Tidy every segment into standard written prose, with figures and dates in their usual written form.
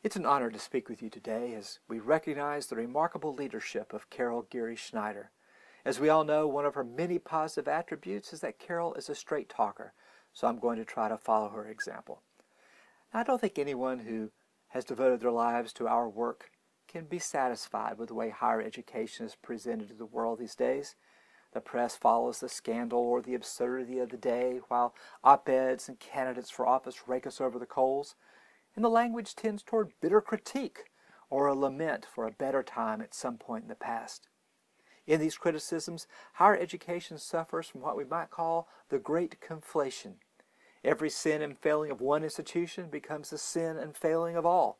It's an honor to speak with you today as we recognize the remarkable leadership of Carol Geary Schneider. As we all know, one of her many positive attributes is that Carol is a straight talker, so I'm going to try to follow her example. Now, I don't think anyone who has devoted their lives to our work can be satisfied with the way higher education is presented to the world these days. The press follows the scandal or the absurdity of the day, while op-eds and candidates for office rake us over the coals. And the language tends toward bitter critique or a lament for a better time at some point in the past. In these criticisms, higher education suffers from what we might call the great conflation. Every sin and failing of one institution becomes the sin and failing of all.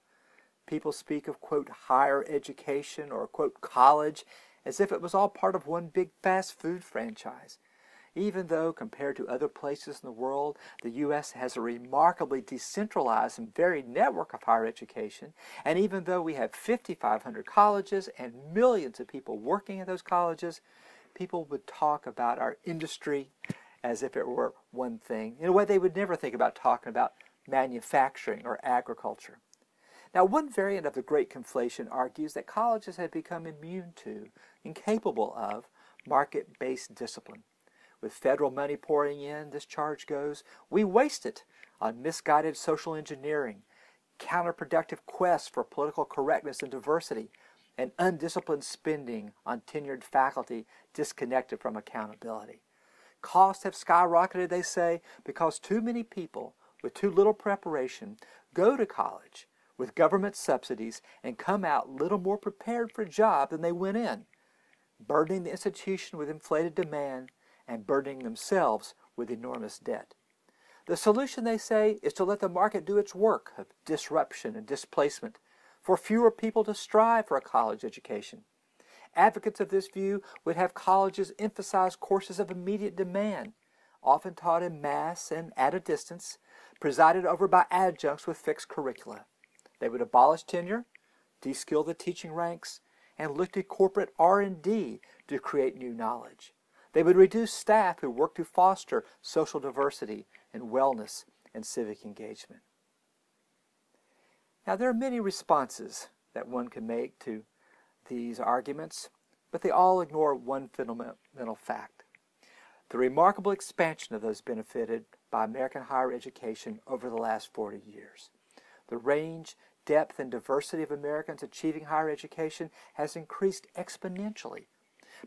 People speak of, quote, higher education or, quote, college as if it was all part of one big fast food franchise. Even though, compared to other places in the world, the U.S. has a remarkably decentralized and varied network of higher education, and even though we have 5,500 colleges and millions of people working in those colleges, people would talk about our industry as if it were one thing, in a way they would never think about talking about manufacturing or agriculture. Now, one variant of the Great Conflation argues that colleges have become immune to, incapable of, market-based discipline. With federal money pouring in, this charge goes, we waste it on misguided social engineering, counterproductive quests for political correctness and diversity, and undisciplined spending on tenured faculty disconnected from accountability. Costs have skyrocketed, they say, because too many people with too little preparation go to college with government subsidies and come out little more prepared for a job than they went in, burdening the institution with inflated demand and burdening themselves with enormous debt. The solution, they say, is to let the market do its work of disruption and displacement, for fewer people to strive for a college education. Advocates of this view would have colleges emphasize courses of immediate demand, often taught in mass and at a distance, presided over by adjuncts with fixed curricula. They would abolish tenure, de-skill the teaching ranks, and look to corporate R&D to create new knowledge. They would reduce staff who work to foster social diversity and wellness and civic engagement. Now, there are many responses that one can make to these arguments, but they all ignore one fundamental fact: the remarkable expansion of those benefited by American higher education over the last 40 years. The range, depth, and diversity of Americans achieving higher education has increased exponentially.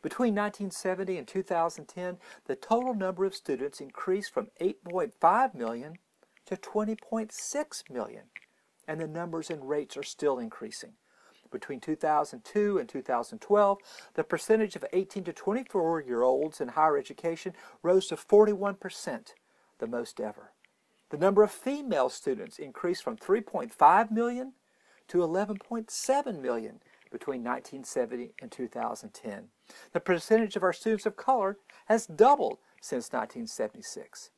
Between 1970 and 2010, the total number of students increased from 8.5 million to 20.6 million, and the numbers and rates are still increasing. Between 2002 and 2012, the percentage of 18 to 24-year-olds in higher education rose to 41%, the most ever. The number of female students increased from 3.5 million to 11.7 million between 1970 and 2010. The percentage of our students of color has doubled since 1976.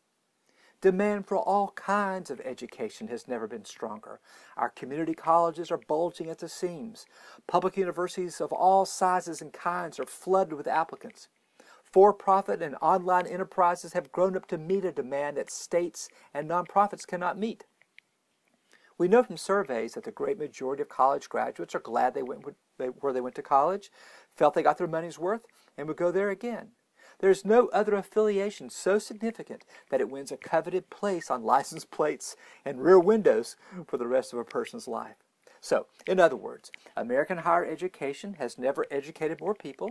Demand for all kinds of education has never been stronger. Our community colleges are bulging at the seams. Public universities of all sizes and kinds are flooded with applicants. For-profit and online enterprises have grown up to meet a demand that states and nonprofits cannot meet. We know from surveys that the great majority of college graduates are glad they went where they went to college, felt they got their money's worth, and would go there again. There is no other affiliation so significant that it wins a coveted place on license plates and rear windows for the rest of a person's life. So, in other words, American higher education has never educated more people.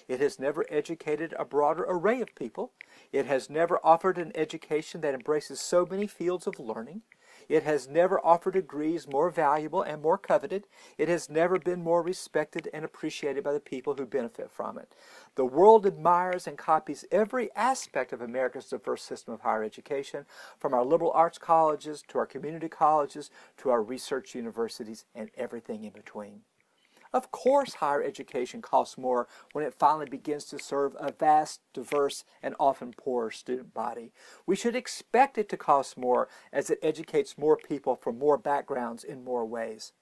It has never educated a broader array of people. It has never offered an education that embraces so many fields of learning. It has never offered degrees more valuable and more coveted. It has never been more respected and appreciated by the people who benefit from it. The world admires and copies every aspect of America's diverse system of higher education, from our liberal arts colleges to our community colleges to our research universities and everything in between. Of course, higher education costs more when it finally begins to serve a vast, diverse, and often poorer student body. We should expect it to cost more as it educates more people from more backgrounds in more ways.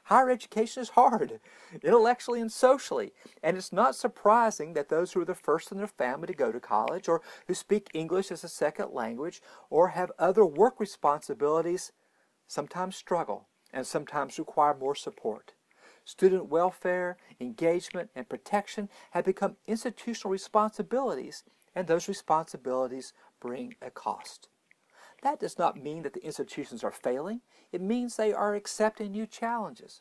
Higher education is hard, intellectually and socially, and it's not surprising that those who are the first in their family to go to college, or who speak English as a second language, or have other work responsibilities, sometimes struggle. and sometimes require more support. Student welfare, engagement, and protection have become institutional responsibilities, and those responsibilities bring a cost. That does not mean that the institutions are failing. It means they are accepting new challenges.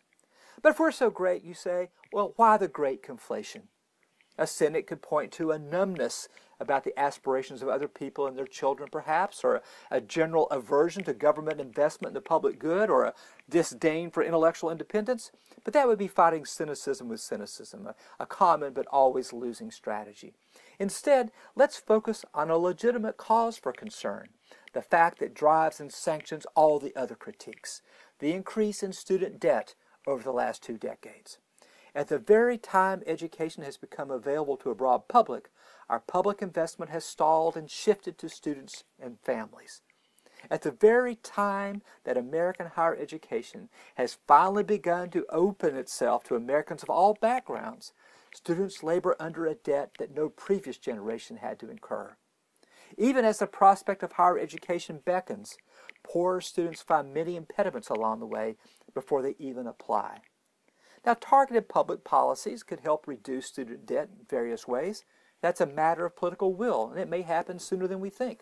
But if we're so great, you say, well, why the great conflation? A cynic could point to a numbness about the aspirations of other people and their children, perhaps, or a general aversion to government investment in the public good, or a disdain for intellectual independence. But that would be fighting cynicism with cynicism, a common but always losing strategy. Instead, let's focus on a legitimate cause for concern, the fact that drives and sanctions all the other critiques, the increase in student debt over the last 2 decades. At the very time education has become available to a broad public, our public investment has stalled and shifted to students and families. At the very time that American higher education has finally begun to open itself to Americans of all backgrounds, students labor under a debt that no previous generation had to incur. Even as the prospect of higher education beckons, poorer students find many impediments along the way before they even apply. Now, targeted public policies could help reduce student debt in various ways. That's a matter of political will, and it may happen sooner than we think.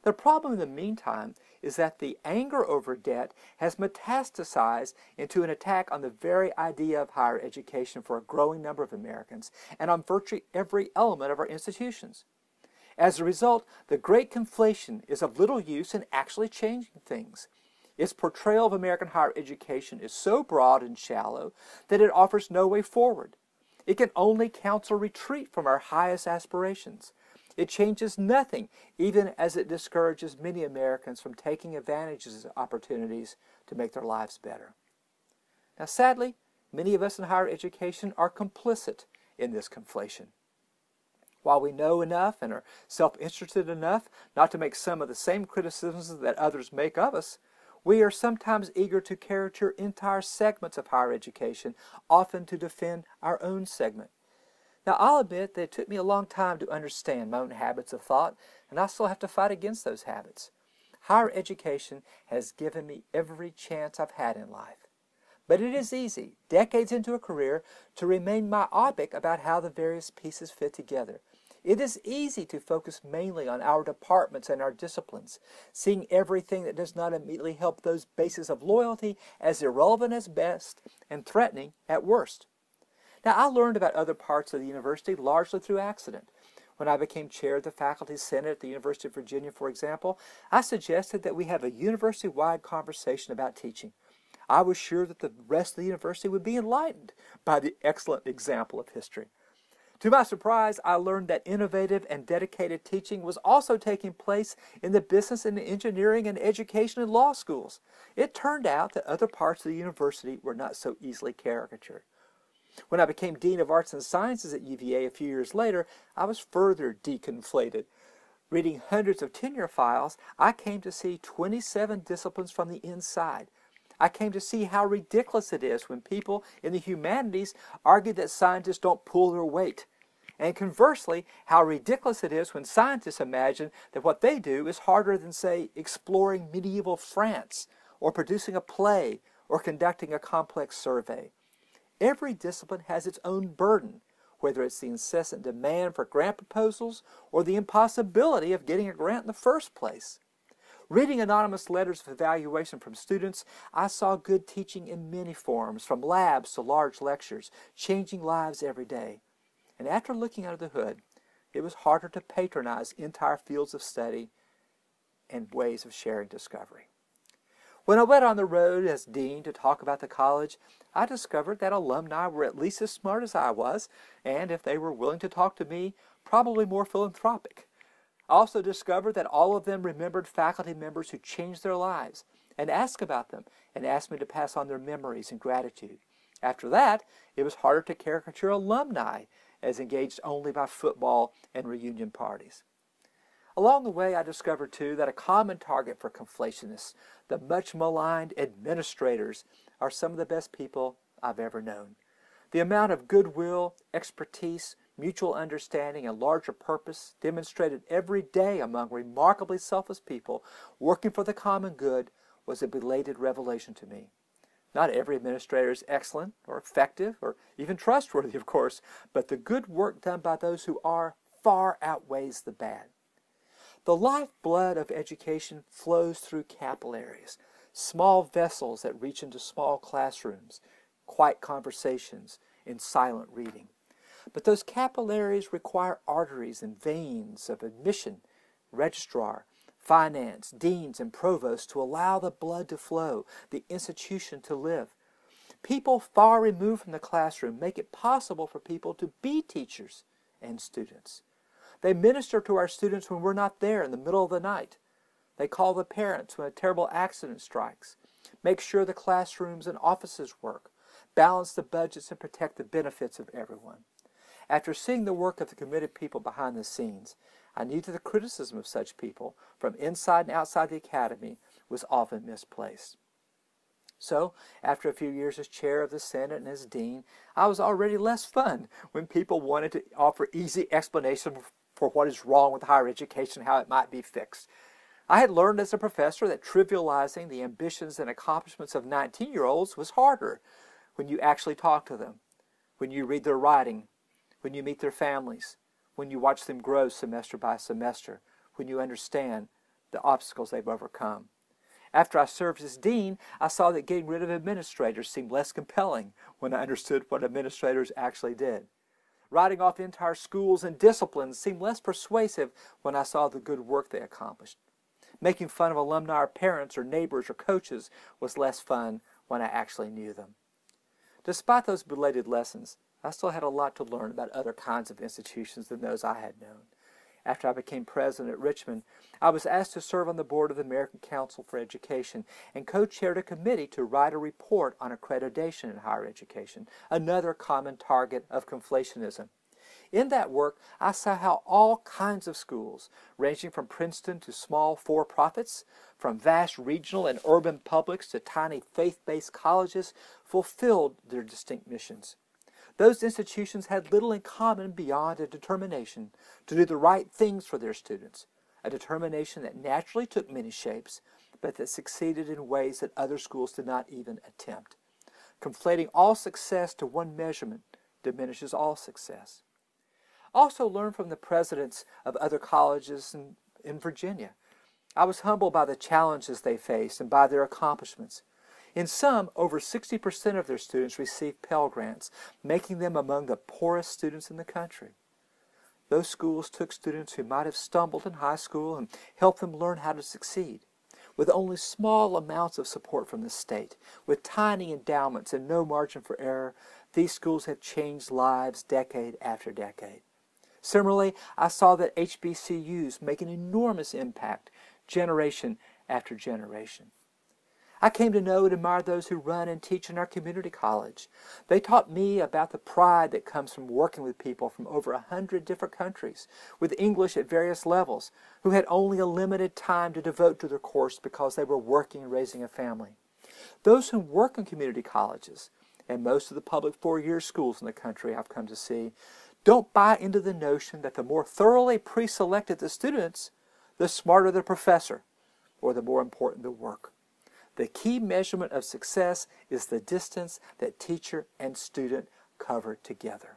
The problem in the meantime is that the anger over debt has metastasized into an attack on the very idea of higher education for a growing number of Americans and on virtually every element of our institutions. As a result, the Great Conflation is of little use in actually changing things. Its portrayal of American higher education is so broad and shallow that it offers no way forward. It can only counsel retreat from our highest aspirations. It changes nothing, even as it discourages many Americans from taking advantages of opportunities to make their lives better. Now, sadly, many of us in higher education are complicit in this conflation. While we know enough and are self-interested enough not to make some of the same criticisms that others make of us, we are sometimes eager to caricature entire segments of higher education, often to defend our own segment. Now, I'll admit that it took me a long time to understand my own habits of thought, and I still have to fight against those habits. Higher education has given me every chance I've had in life. But it is easy, decades into a career, to remain myopic about how the various pieces fit together. It is easy to focus mainly on our departments and our disciplines, seeing everything that does not immediately help those bases of loyalty as irrelevant at best and threatening at worst. Now, I learned about other parts of the university largely through accident. When I became chair of the Faculty Senate at the University of Virginia, for example, I suggested that we have a university-wide conversation about teaching. I was sure that the rest of the university would be enlightened by the excellent example of history. To my surprise, I learned that innovative and dedicated teaching was also taking place in the business and engineering and education and law schools. It turned out that other parts of the university were not so easily caricatured. When I became Dean of Arts and Sciences at UVA a few years later, I was further deconflated. Reading hundreds of tenure files, I came to see 27 disciplines from the inside. I came to see how ridiculous it is when people in the humanities argue that scientists don't pull their weight. And conversely, how ridiculous it is when scientists imagine that what they do is harder than, say, exploring medieval France, or producing a play, or conducting a complex survey. Every discipline has its own burden, whether it's the incessant demand for grant proposals or the impossibility of getting a grant in the first place. Reading anonymous letters of evaluation from students, I saw good teaching in many forms, from labs to large lectures, changing lives every day. And after looking under the hood, it was harder to patronize entire fields of study and ways of sharing discovery. When I went on the road as dean to talk about the college, I discovered that alumni were at least as smart as I was, and if they were willing to talk to me, probably more philanthropic. I also discovered that all of them remembered faculty members who changed their lives, and asked about them, and asked me to pass on their memories and gratitude. After that, it was harder to caricature alumni as engaged only by football and reunion parties. Along the way, I discovered, too, that a common target for conflationists, the much maligned administrators, are some of the best people I've ever known. The amount of goodwill, expertise, mutual understanding, and larger purpose demonstrated every day among remarkably selfless people working for the common good was a belated revelation to me. Not every administrator is excellent or effective or even trustworthy, of course, but the good work done by those who are far outweighs the bad. The lifeblood of education flows through capillaries, small vessels that reach into small classrooms, quiet conversations, and silent reading. But those capillaries require arteries and veins of admission, registrar, finance, deans, and provosts to allow the blood to flow, the institution to live. People far removed from the classroom make it possible for people to be teachers and students. They minister to our students when we're not there in the middle of the night. They call the parents when a terrible accident strikes, make sure the classrooms and offices work, balance the budgets, and protect the benefits of everyone. After seeing the work of the committed people behind the scenes, I knew that the criticism of such people from inside and outside the academy was often misplaced. So, after a few years as chair of the Senate and as dean, I was already less fun when people wanted to offer easy explanations for what is wrong with higher education, how it might be fixed. I had learned as a professor that trivializing the ambitions and accomplishments of 19-year-olds was harder when you actually talk to them, when you read their writing, when you meet their families, when you watch them grow semester by semester, when you understand the obstacles they've overcome. After I served as dean, I saw that getting rid of administrators seemed less compelling when I understood what administrators actually did. Writing off entire schools and disciplines seemed less persuasive when I saw the good work they accomplished. Making fun of alumni or parents or neighbors or coaches was less fun when I actually knew them. Despite those belated lessons, I still had a lot to learn about other kinds of institutions than those I had known. After I became president at Richmond, I was asked to serve on the board of the American Council for Education and co-chaired a committee to write a report on accreditation in higher education, another common target of conflationism. In that work, I saw how all kinds of schools, ranging from Princeton to small for-profits, from vast regional and urban publics to tiny faith-based colleges, fulfilled their distinct missions. Those institutions had little in common beyond a determination to do the right things for their students, a determination that naturally took many shapes, but that succeeded in ways that other schools did not even attempt. Conflating all success to one measurement diminishes all success. Also learned from the presidents of other colleges in Virginia. I was humbled by the challenges they faced and by their accomplishments. In some, over 60% of their students received Pell Grants, making them among the poorest students in the country. Those schools took students who might have stumbled in high school and helped them learn how to succeed. With only small amounts of support from the state, with tiny endowments and no margin for error, these schools have changed lives decade after decade. Similarly, I saw that HBCUs make an enormous impact generation after generation. I came to know and admire those who run and teach in our community college. They taught me about the pride that comes from working with people from over 100 different countries, with English at various levels, who had only a limited time to devote to their course because they were working and raising a family. Those who work in community colleges, and most of the public four-year schools in the country I've come to see, don't buy into the notion that the more thoroughly pre-selected the students, the smarter the professor, or the more important the work. The key measurement of success is the distance that teacher and student cover together.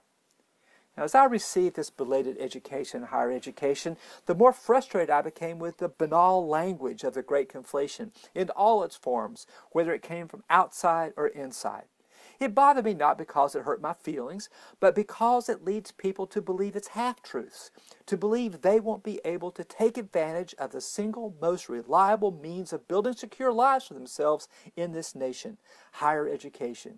Now, as I received this belated education in higher education, the more frustrated I became with the banal language of the Great Conflation in all its forms, whether it came from outside or inside. It bothered me not because it hurt my feelings, but because it leads people to believe it's half-truths, to believe they won't be able to take advantage of the single most reliable means of building secure lives for themselves in this nation, higher education.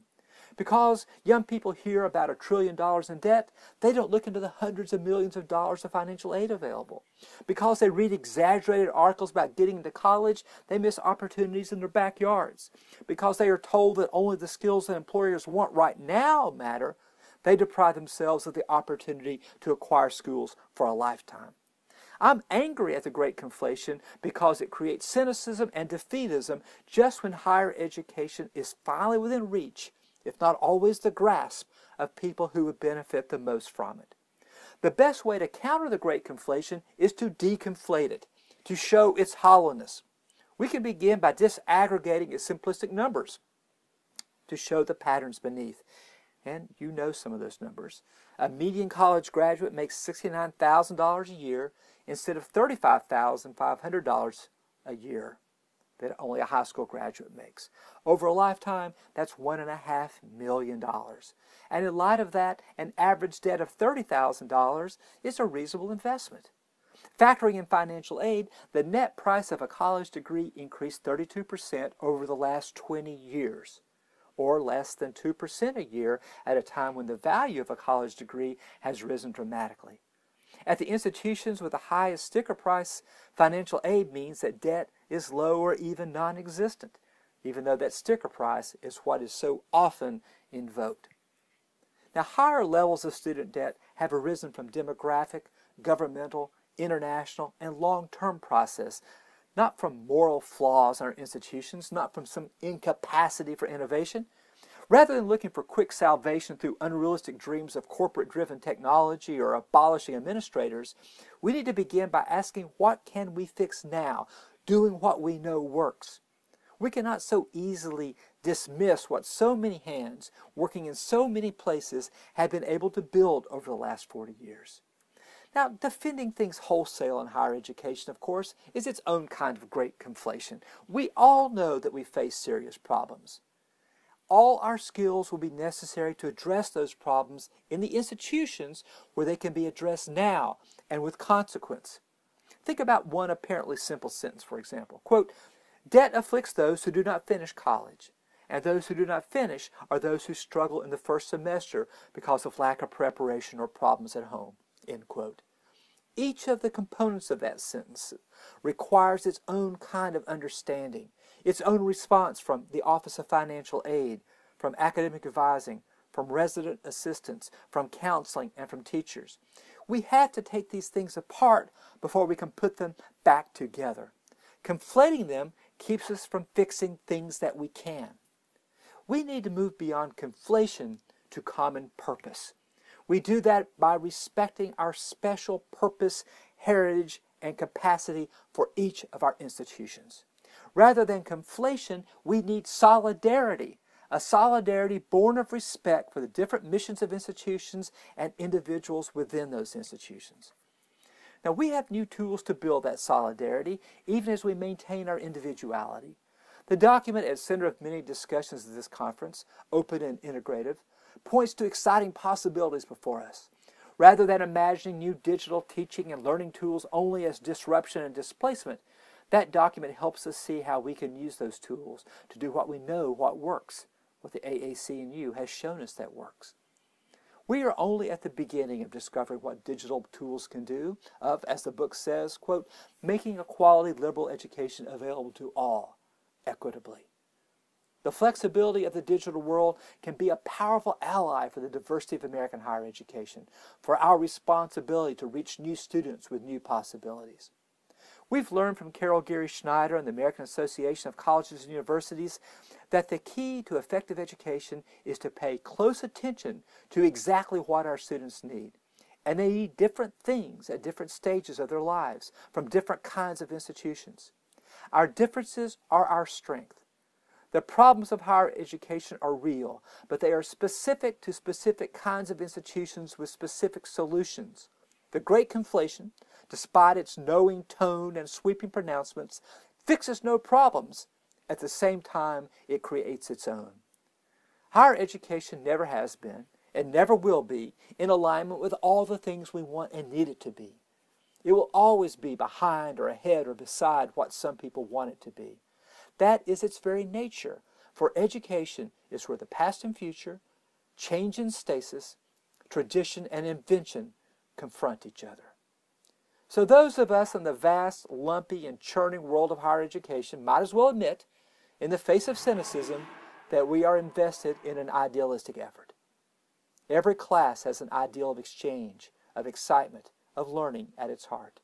Because young people hear about $1 trillion in debt, they don't look into the hundreds of millions of dollars of financial aid available. Because they read exaggerated articles about getting into college, they miss opportunities in their backyards. Because they are told that only the skills that employers want right now matter, they deprive themselves of the opportunity to acquire skills for a lifetime. I'm angry at the Great Conflation because it creates cynicism and defeatism just when higher education is finally within reach, if not always the grasp, of people who would benefit the most from it. The best way to counter the Great Conflation is to deconflate it, to show its hollowness. We can begin by disaggregating its simplistic numbers. to show the patterns beneath. And you know some of those numbers. A median college graduate makes $69,000 a year instead of $35,500 a year that only a high school graduate makes. Over a lifetime, that's $1.5 million. And in light of that, an average debt of $30,000 is a reasonable investment. Factoring in financial aid, the net price of a college degree increased 32% over the last 20 years, or less than 2% a year at a time when the value of a college degree has risen dramatically. At the institutions with the highest sticker price, financial aid means that debt is low or even non-existent, even though that sticker price is what is so often invoked. Now, higher levels of student debt have arisen from demographic, governmental, international, and long-term process, not from moral flaws in our institutions, not from some incapacity for innovation. Rather than looking for quick salvation through unrealistic dreams of corporate-driven technology or abolishing administrators, we need to begin by asking, what can we fix now, doing what we know works? We cannot so easily dismiss what so many hands, working in so many places, have been able to build over the last 40 years. Now, defending things wholesale in higher education, of course, is its own kind of great conflation. We all know that we face serious problems. All our skills will be necessary to address those problems in the institutions where they can be addressed now and with consequence. Think about one apparently simple sentence, for example. Quote, "Debt afflicts those who do not finish college, and those who do not finish are those who struggle in the first semester because of lack of preparation or problems at home." End quote. Each of the components of that sentence requires its own kind of understanding, its own response from the Office of Financial Aid, from academic advising, from resident assistants, from counseling, and from teachers. We have to take these things apart before we can put them back together. Conflating them keeps us from fixing things that we can. We need to move beyond conflation to common purpose. We do that by respecting our special purpose, heritage, and capacity for each of our institutions. Rather than conflation, we need solidarity, a solidarity born of respect for the different missions of institutions and individuals within those institutions. Now, we have new tools to build that solidarity, even as we maintain our individuality. The document at the center of many discussions at this conference, Open and Integrative, points to exciting possibilities before us. Rather than imagining new digital teaching and learning tools only as disruption and displacement, that document helps us see how we can use those tools to do what we know what works, what the AAC&U has shown us that works. We are only at the beginning of discovering what digital tools can do, of, as the book says, quote, making a quality liberal education available to all, equitably. The flexibility of the digital world can be a powerful ally for the diversity of American higher education, for our responsibility to reach new students with new possibilities. We've learned from Carol Geary Schneider and the American Association of Colleges and Universities that the key to effective education is to pay close attention to exactly what our students need. And they need different things at different stages of their lives from different kinds of institutions. Our differences are our strength. The problems of higher education are real, but they are specific to specific kinds of institutions with specific solutions. The Great Conflation, despite its knowing tone and sweeping pronouncements, fixes no problems. At the same time, it creates its own. Higher education never has been, and never will be, in alignment with all the things we want and need it to be. It will always be behind or ahead or beside what some people want it to be. That is its very nature, for education is where the past and future, change and stasis, tradition and invention confront each other. So those of us in the vast, lumpy, and churning world of higher education might as well admit, in the face of cynicism, that we are invested in an idealistic effort. Every class has an ideal of exchange, of excitement, of learning at its heart.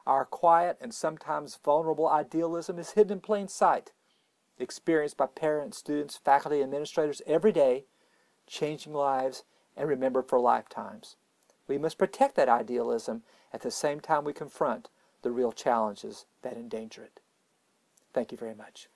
Our quiet and sometimes vulnerable idealism is hidden in plain sight, experienced by parents, students, faculty, and administrators every day, changing lives and remembered for lifetimes. We must protect that idealism at the same time we confront the real challenges that endanger it. Thank you very much.